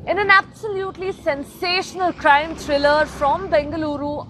In an absolutely sensational crime thriller from Bengaluru,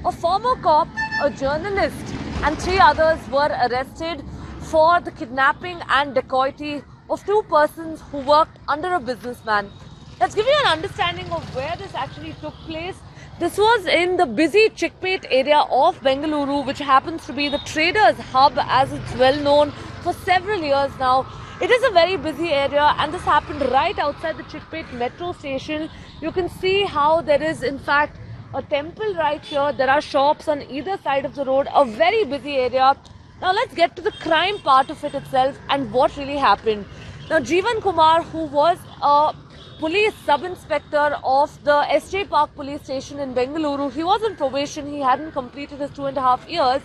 a former cop, a journalist and 3 others were arrested for the kidnapping and dacoity of 2 persons who worked under a businessman. Let's give you an understanding of where this actually took place. This was in the busy Chickpet area of Bengaluru, which happens to be the traders' hub as it's well known for several years now. It is a very busy area and this happened right outside the Chickpet metro station. You can see how there is in fact a temple right here. There are shops on either side of the road, a very busy area. Now let's get to the crime part of it itself and what really happened. Now Jeevan Kumar, who was a police sub-inspector of the SJ Park police station in Bengaluru, he was on probation, he hadn't completed his 2.5 years.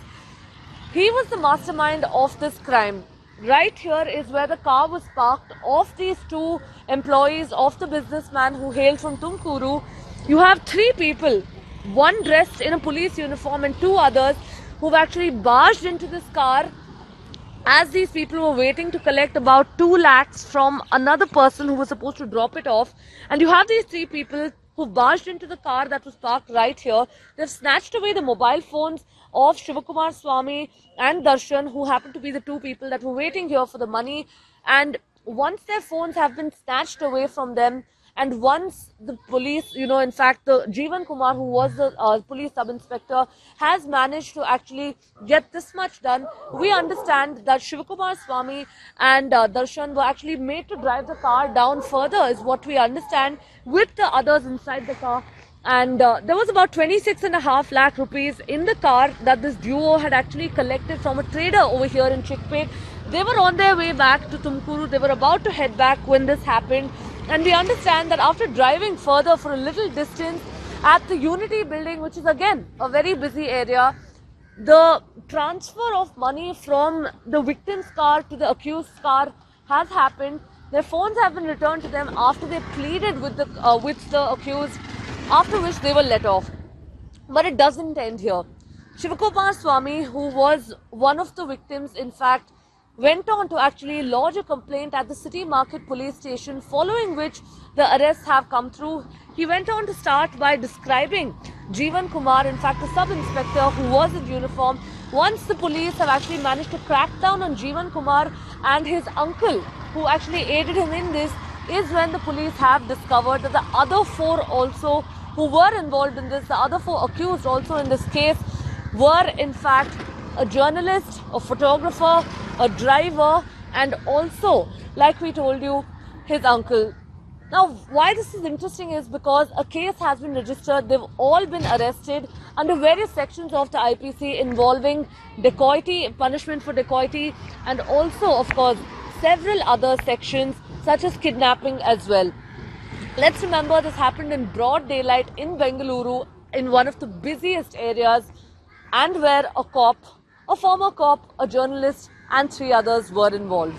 He was the mastermind of this crime. Right here is where the car was parked of these 2 employees of the businessman who hailed from Tumakuru. You have 3 people, one dressed in a police uniform and 2 others who've actually barged into this car as these people were waiting to collect about 2 lakhs from another person who was supposed to drop it off. And you have these 3 people who barged into the car that was parked right here. They've snatched away the mobile phones of Suddi Saramale and Darshan, who happened to be the 2 people that were waiting here for the money. And once their phones have been snatched away from them, and once the police, in fact, the Jeevan Kumar, who was the police sub-inspector, has managed to actually get this much done, we understand that Suddi Saramale and Darshan were actually made to drive the car down further, is what we understand, with the others inside the car. And there was about 26.5 lakh rupees in the car that this duo had actually collected from a trader over here in Chickpet. They were on their way back to Tumakuru. They were about to head back when this happened. And we understand that after driving further for a little distance at the Unity building, which is again a very busy area, the transfer of money from the victim's car to the accused's car has happened. Their phones have been returned to them after they pleaded with the accused, after which they were let off. But it doesn't end here. Suddi Saramale, who was one of the victims, in fact, went on to actually lodge a complaint at the City Market police station, following which the arrests have come through. He went on to start by describing Jeevan Kumar, in fact a sub-inspector who was in uniform. Once the police have actually managed to crack down on Jeevan Kumar and his uncle, who actually aided him in this, is when the police have discovered that the other 4 also who were involved in this, the other 4 accused also in this case, were in fact a journalist, a photographer, a driver, and also, like we told you, his uncle. Now, why this is interesting is because a case has been registered. They've all been arrested under various sections of the IPC involving dacoity, punishment for dacoity, and also, of course, several other sections such as kidnapping as well. Let's remember this happened in broad daylight in Bengaluru, in one of the busiest areas, and where a cop, a former cop, a journalist, and 3 others were involved.